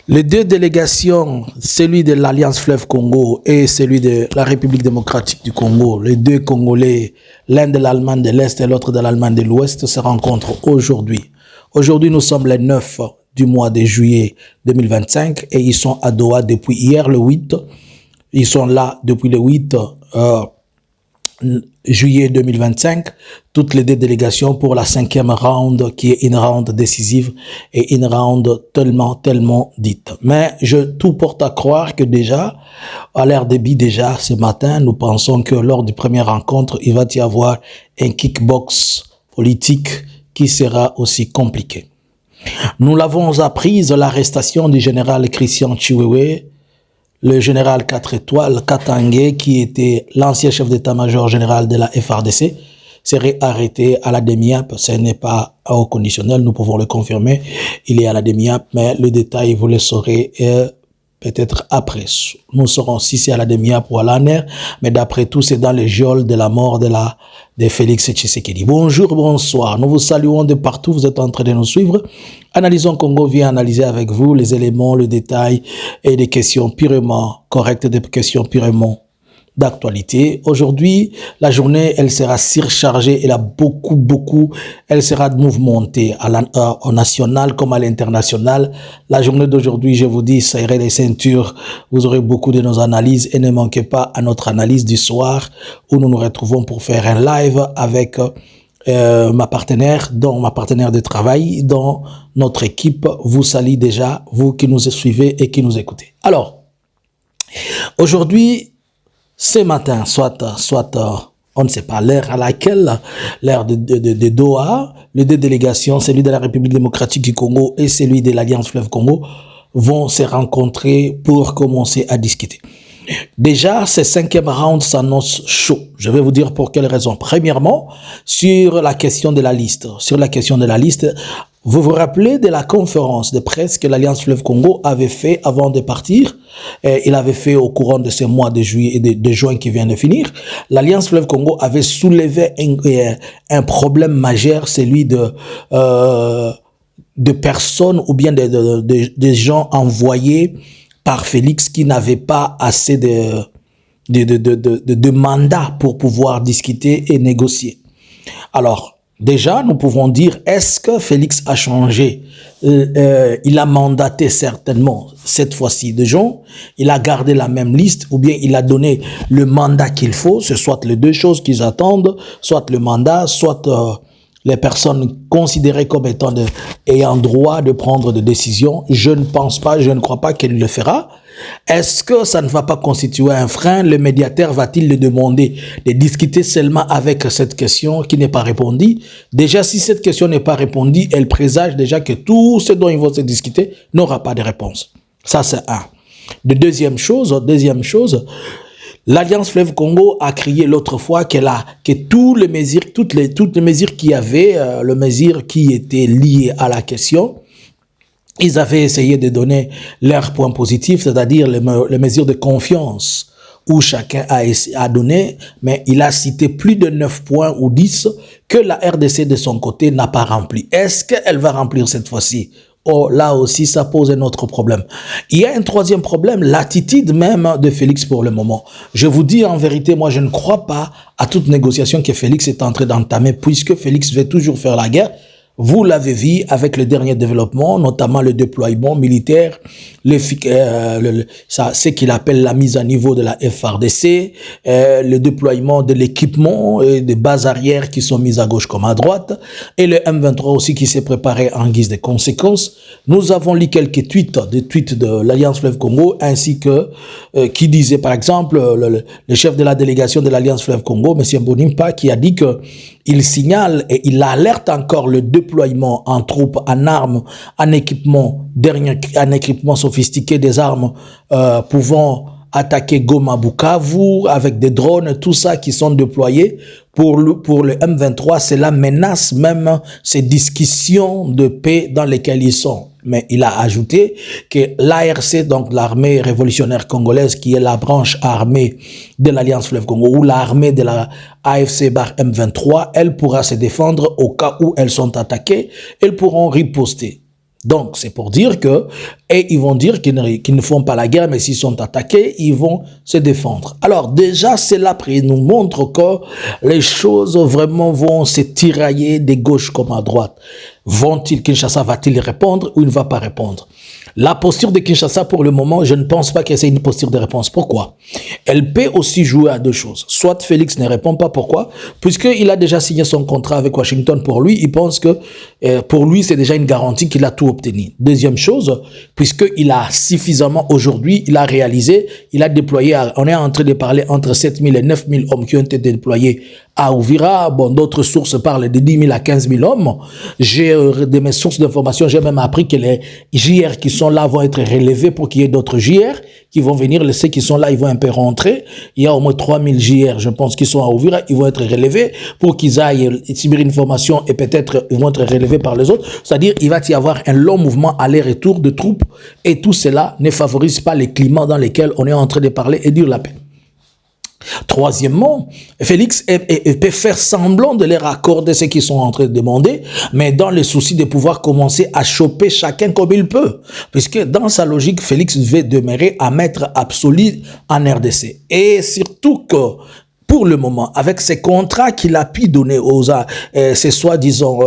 Les deux délégations, celui de l'Alliance Fleuve Congo et celui de la République démocratique du Congo, les deux Congolais, l'un de l'Allemagne de l'Est et l'autre de l'Allemagne de l'Ouest, se rencontrent aujourd'hui. Aujourd'hui, nous sommes le 9 du mois de juillet 2025 et ils sont à Doha depuis hier le 8. Ils sont là depuis le 8 juillet 2025, toutes les deux délégations pour la 5e round qui est une round décisive et une round tellement dite. Mais tout porte à croire que déjà, à l'heure débit déjà ce matin, nous pensons que lors du premier rencontre, il va y avoir un kickbox politique qui sera aussi compliqué. Nous l'avons appris, l'arrestation du général Christian Chiwewe, le général 4 étoiles, Katangé, qui était l'ancien chef d'état-major général de la FARDC, serait arrêté à la DEMIAP. Ce n'est pas au conditionnel, nous pouvons le confirmer. Il est à la DEMIAP, mais le détail, vous le saurez peut-être après. Nous saurons si c'est à la DEMIAP ou à l'ANER, mais d'après tout, c'est dans le geôle de la mort de Félix Tshisekedi. Bonjour, bonsoir. Nous vous saluons de partout. Vous êtes en train de nous suivre. Analysons Congo vient analyser avec vous les éléments, le détail et des questions purement correctes, des questions purement d'actualité. Aujourd'hui, la journée, elle sera surchargée, elle a elle sera mouvementée au national comme à l'international. La journée d'aujourd'hui, je vous dis, serrez les ceintures, vous aurez beaucoup de nos analyses et ne manquez pas à notre analyse du soir où nous nous retrouvons pour faire un live avec ma partenaire de travail, dont notre équipe vous salue déjà, vous qui nous suivez et qui nous écoutez. Alors, aujourd'hui, ce matin, soit on ne sait pas l'heure à laquelle, l'heure de Doha, les deux délégations, celui de la République démocratique du Congo et celui de l'Alliance Fleuve Congo, vont se rencontrer pour commencer à discuter. Déjà, ce 5e round s'annonce chaud. Je vais vous dire pour quelles raisons. Premièrement, sur la question de la liste. Vous vous rappelez de la conférence de presse que l'Alliance Fleuve Congo avait fait avant de partir? Il avait fait au courant de ce mois de juillet et de juin qui vient de finir. L'Alliance Fleuve Congo avait soulevé un problème majeur, celui de personnes ou bien de gens envoyés par Félix qui n'avaient pas assez de mandats pour pouvoir discuter et négocier. Alors, déjà, nous pouvons dire, est-ce que Félix a changé? Il a mandaté certainement, cette fois-ci, de gens. Il a gardé la même liste ou bien il a donné le mandat qu'il faut. C'est soit les deux choses qu'ils attendent, soit le mandat, soit les personnes considérées comme étant ayant droit de prendre des décisions. Je ne crois pas qu'elle le fera. Est-ce que ça ne va pas constituer un frein? Le médiateur va-t-il le demander de discuter seulement avec cette question qui n'est pas répondue? Déjà, si cette question n'est pas répondue, elle présage déjà que tout ce dont ils vont se discuter n'aura pas de réponse. Ça, c'est un. Deuxième chose, l'Alliance Fleuve Congo a crié l'autre fois que toutes les mesures qui avaient, les mesures qui étaient liées à la question, ils avaient essayé de donner leurs points positifs, c'est-à-dire les mesures de confiance où chacun a donné, mais il a cité plus de 9 points ou 10 que la RDC de son côté n'a pas rempli. Est-ce qu'elle va remplir cette fois-ci? Oh, là aussi, ça pose un autre problème. Il y a un troisième problème, l'attitude même de Félix pour le moment. Je vous dis en vérité, moi, je ne crois pas à toute négociation que Félix est en train d'entamer, puisque Félix veut toujours faire la guerre. Vous l'avez vu avec le dernier développement, notamment le déploiement militaire, ce qu'il appelle la mise à niveau de la FARDC, le déploiement de l'équipement et des bases arrières qui sont mises à gauche comme à droite, et le M23 aussi qui s'est préparé en guise de conséquences. Nous avons lu quelques tweets de l'Alliance Fleuve Congo, ainsi que qui disait par exemple le chef de la délégation de l'Alliance Fleuve Congo, M. Mbonimpa, qui a dit que il signale et il alerte encore le déploiement en troupes, en armes, en équipement sophistiqué des armes pouvant attaquer Goma, Bukavu avec des drones, tout ça qui sont déployés pour le M23. Cela menace même ces discussions de paix dans lesquelles ils sont. Mais il a ajouté que l'ARC, donc l'armée révolutionnaire congolaise, qui est la branche armée de l'Alliance Fleuve Congo, ou l'armée de la AFC/M23, elle pourra se défendre au cas où elles sont attaquées, elles pourront riposter. Donc, c'est pour dire que, et ils vont dire qu'ils ne font pas la guerre, mais s'ils sont attaqués, ils vont se défendre. Alors, déjà, cela nous montre que les choses vraiment vont se tirailler de gauche comme à droite. Kinshasa va-t-il répondre ou il ne va pas répondre? La posture de Kinshasa, pour le moment, je ne pense pas que c'est une posture de réponse. Pourquoi? Elle peut aussi jouer à deux choses. Soit Félix ne répond pas. Pourquoi? Puisqu'il a déjà signé son contrat avec Washington pour lui, il pense que pour lui, c'est déjà une garantie qu'il a tout obtenu. Deuxième chose, puisqu'il a suffisamment aujourd'hui, il a réalisé, il a déployé, on est en train de parler entre 7 000 et 9 000 hommes qui ont été déployés à Ouvira. Bon, d'autres sources parlent de 10 000 à 15 000 hommes. J'ai de mes sources d'information, j'ai même appris que les JR qui sont là vont être relevés pour qu'il y ait d'autres JR qui vont venir. Ceux qui sont là, ils vont un peu rentrer. Il y a au moins 3 000 JR, je pense, qui sont à Ouvira. Ils vont être relevés pour qu'ils aillent subir une formation et peut-être ils vont être relevés par les autres. C'est-à-dire, il va y avoir un long mouvement aller-retour de troupes et tout cela ne favorise pas les climats dans lesquels on est en train de parler et dire la paix. Troisièmement, Félix peut faire semblant de leur accorder ce qu'ils sont en train de demander, mais dans le souci de pouvoir commencer à choper chacun comme il peut. Puisque dans sa logique, Félix veut demeurer à maître absolu en RDC. Et surtout que, pour le moment, avec ces contrats qu'il a pu donner aux ces soi-disant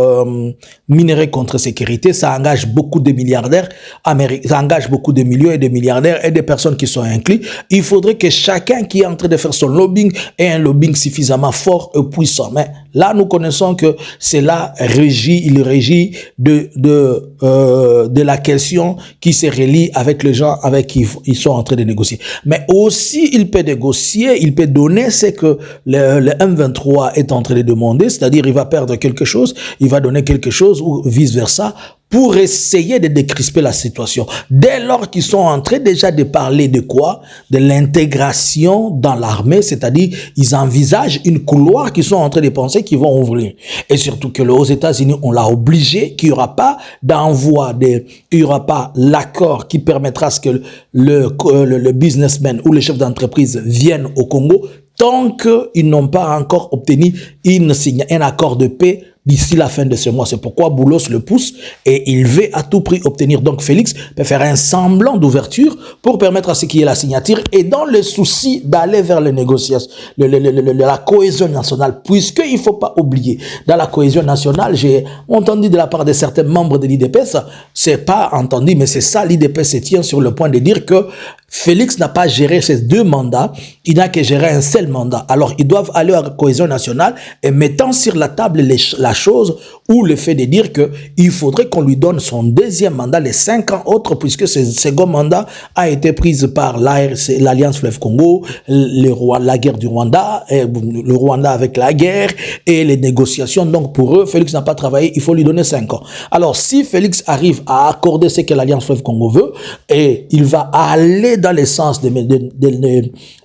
minerais contre sécurité, ça engage beaucoup de milliardaires américains, ça engage beaucoup de millions et de milliardaires et des personnes qui sont inclus. Il faudrait que chacun qui est en train de faire son lobbying ait un lobbying suffisamment fort et puissant. Mais là, nous connaissons que c'est là il régit de la question qui se relie avec les gens avec qui ils sont en train de négocier. Mais aussi, il peut négocier, il peut donner ce que le M23 est en train de demander, c'est-à-dire il va perdre quelque chose, il va donner quelque chose ou vice-versa pour essayer de décrisper la situation. Dès lors qu'ils sont en train déjà de parler de quoi? De l'intégration dans l'armée, c'est-à-dire ils envisagent une couloir qu'ils sont en train de penser qu'ils vont ouvrir. Et surtout que aux États-Unis, on l'a obligé qu'il n'y aura pas d'envoi, il n'y aura pas l'accord qui permettra à ce que le businessman ou le chef d'entreprise viennent au Congo tant qu'ils n'ont pas encore obtenu un accord de paix d'ici la fin de ce mois. C'est pourquoi Boulos le pousse et il veut à tout prix obtenir. Donc Félix peut faire un semblant d'ouverture pour permettre à ce qu'il y ait la signature et dans le souci d'aller vers les négociations, la cohésion nationale, puisqu'il ne faut pas oublier, dans la cohésion nationale, j'ai entendu de la part de certains membres de l'IDPS, c'est pas entendu, mais c'est ça, l'IDPS se tient sur le point de dire que Félix n'a pas géré ces deux mandats, il n'a que géré un seul mandat. Alors, ils doivent aller à la cohésion nationale et mettant sur la table la chose ou le fait de dire que il faudrait qu'on lui donne son deuxième mandat, les 5 ans autres, puisque ce second mandat a été pris par l'Alliance Fleuve Congo, la guerre du Rwanda, le Rwanda avec la guerre et les négociations. Donc, pour eux, Félix n'a pas travaillé, il faut lui donner 5 ans. Alors, si Félix arrive à accorder ce que l'Alliance Fleuve Congo veut, et il va aller dans le sens de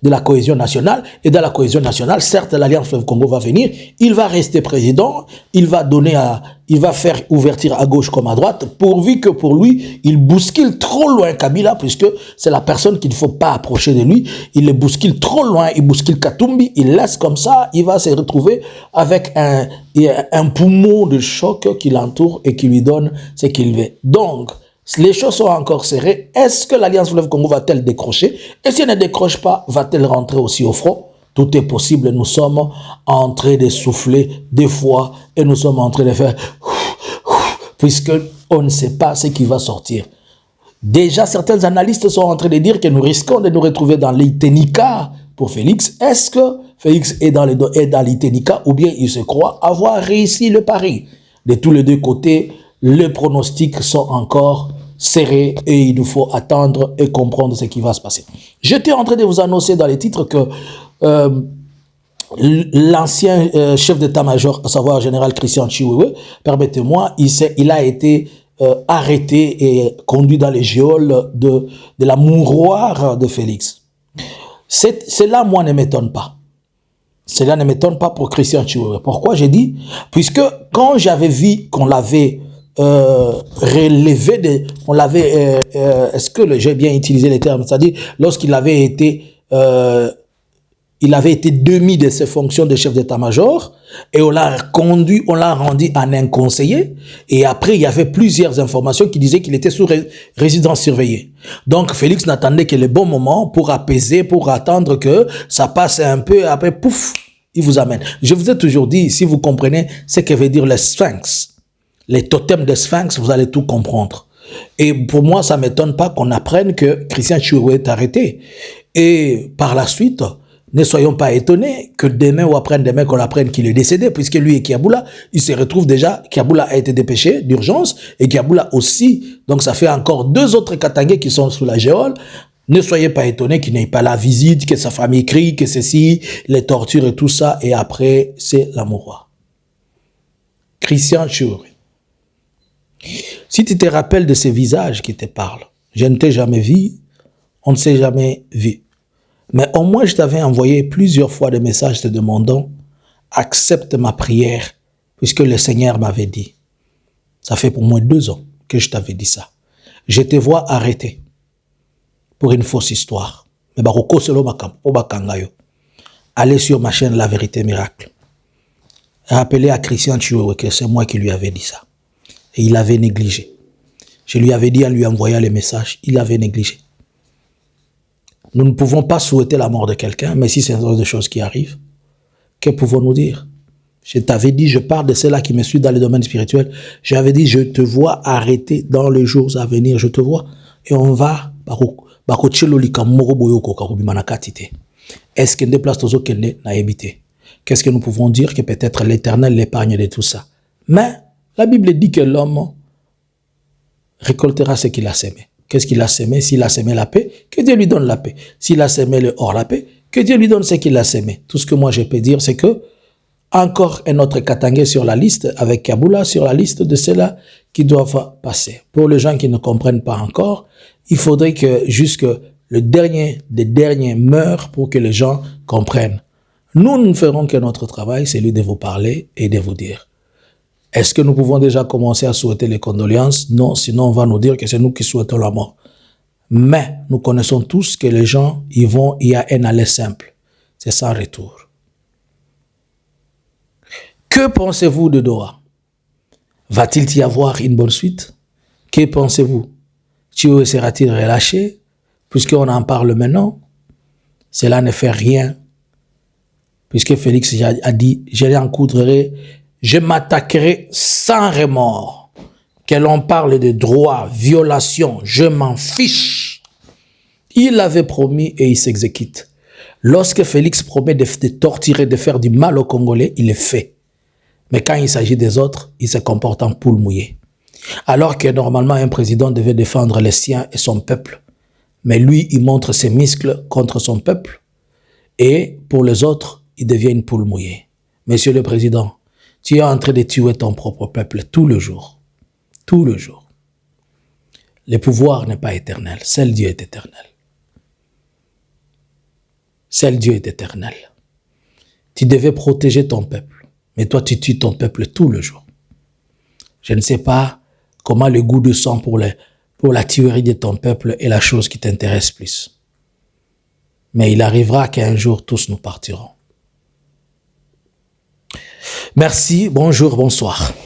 la cohésion nationale, et dans la cohésion nationale, certes, l'Alliance Fleuve Congo va venir, il va rester président, il va faire ouverture à gauche comme à droite, pourvu que pour lui, il bouscule trop loin Kabila, puisque c'est la personne qu'il ne faut pas approcher de lui, il le bouscule trop loin, il bouscule Katumbi, il laisse comme ça, il va se retrouver avec un poumon de choc qui l'entoure et qui lui donne ce qu'il veut. Donc, les choses sont encore serrées. Est-ce que l'Alliance Fleuve Congo va-t-elle décrocher? Et si elle ne décroche pas, va-t-elle rentrer aussi au front? Tout est possible. Nous sommes en train de souffler des fois et nous sommes en train de faire puisque on ne sait pas ce qui va sortir. Déjà, certains analystes sont en train de dire que nous risquons de nous retrouver dans l'Itenika pour Félix. Est-ce que Félix est dans l'Itenika ou bien il se croit avoir réussi le pari? De tous les deux côtés, les pronostics sont encore serrés et il nous faut attendre et comprendre ce qui va se passer. J'étais en train de vous annoncer dans les titres que l'ancien chef d'état-major, à savoir général Christian Chiwewe, permettez-moi, il a été arrêté et conduit dans les geôles de la mouroir de Félix. Cela, moi, ne m'étonne pas. Cela ne m'étonne pas pour Christian Chiwewe. Pourquoi j'ai dit? Puisque quand j'avais vu qu'on l'avait relevé, on l'avait, est-ce que j'ai bien utilisé les termes? C'est-à-dire, lorsqu'il avait été il avait été démis de ses fonctions de chef d'état-major et on l'a conduit, on l'a rendu en un conseiller. Et après, il y avait plusieurs informations qui disaient qu'il était sous résidence surveillée. Donc, Félix n'attendait que le bon moment pour apaiser, pour attendre que ça passe un peu. Après, pouf, il vous amène. Je vous ai toujours dit, si vous comprenez ce que veut dire le sphinx, les totems de sphinx, vous allez tout comprendre. Et pour moi, ça ne m'étonne pas qu'on apprenne que Christian Chiwewe est arrêté. Et par la suite, ne soyons pas étonnés que demain ou après-demain qu'on apprenne qu'il est décédé, puisque lui et Kiaboula, il se retrouve déjà, Kiaboula a été dépêché d'urgence, et Kiaboula aussi. Donc ça fait encore 2 autres Katangais qui sont sous la géole. Ne soyez pas étonnés qu'il n'ait pas la visite, que sa famille crie, que ceci, les tortures et tout ça, et après, c'est la mort. Christian Chiwewe. Si tu te rappelles de ces visages qui te parlent, je ne t'ai jamais vu, on ne s'est jamais vu. Mais au moins, je t'avais envoyé plusieurs fois des messages te demandant « Accepte ma prière » puisque le Seigneur m'avait dit. Ça fait pour moi 2 ans que je t'avais dit ça. Je te vois arrêté pour une fausse histoire. Mais allez sur ma chaîne La Vérité Miracle. Rappelez à Christian Chiwewe que c'est moi qui lui avais dit ça. Et il avait négligé. Je lui avais dit en lui envoyant les messages, il avait négligé. Nous ne pouvons pas souhaiter la mort de quelqu'un, mais si c'est une autre chose qui arrive, que pouvons-nous dire? Je t'avais dit, je parle de ceux-là qui me suivent dans le domaine spirituel. J'avais dit, je te vois arrêter dans les jours à venir, je te vois. Et on va, est-ce qu'il y a des places n'a habité? Qu'est-ce que nous pouvons dire? Que peut-être l'Éternel l'épargne de tout ça. Mais la Bible dit que l'homme récoltera ce qu'il a semé. Qu'est-ce qu'il a semé? S'il a semé la paix, que Dieu lui donne la paix. S'il a semé le hors la paix, que Dieu lui donne ce qu'il a semé. Tout ce que moi je peux dire, c'est que encore un autre Katangais sur la liste, avec Kiaboula sur la liste de ceux-là qui doivent passer. Pour les gens qui ne comprennent pas encore, il faudrait que jusque le dernier des derniers meure pour que les gens comprennent. Nous ne ferons que notre travail, c'est lui de vous parler et de vous dire. Est-ce que nous pouvons déjà commencer à souhaiter les condoléances? Non, sinon on va nous dire que c'est nous qui souhaitons la mort. Mais nous connaissons tous que les gens, il y a un aller simple. C'est sans retour. Que pensez-vous de Doha? Va-t-il y avoir une bonne suite? Que pensez-vous? Chiwewe sera-t-il relâché? Puisqu'on en parle maintenant, cela ne fait rien. Puisque Félix a dit, je rencontrerai, je m'attaquerai sans remords. Que l'on parle de droit, violation, je m'en fiche. Il avait promis et il s'exécute. Lorsque Félix promet de torturer, de faire du mal aux Congolais, il le fait. Mais quand il s'agit des autres, il se comporte en poule mouillée. Alors que normalement un président devait défendre les siens et son peuple. Mais lui, il montre ses muscles contre son peuple. Et pour les autres, il devient une poule mouillée. Monsieur le Président, tu es en train de tuer ton propre peuple tout le jour. Tout le jour. Le pouvoir n'est pas éternel. Seul Dieu est éternel. Seul Dieu est éternel. Tu devais protéger ton peuple. Mais toi, tu tues ton peuple tout le jour. Je ne sais pas comment le goût de sang pour la tuerie de ton peuple est la chose qui t'intéresse plus. Mais il arrivera qu'un jour, tous nous partirons. Merci, bonjour, bonsoir.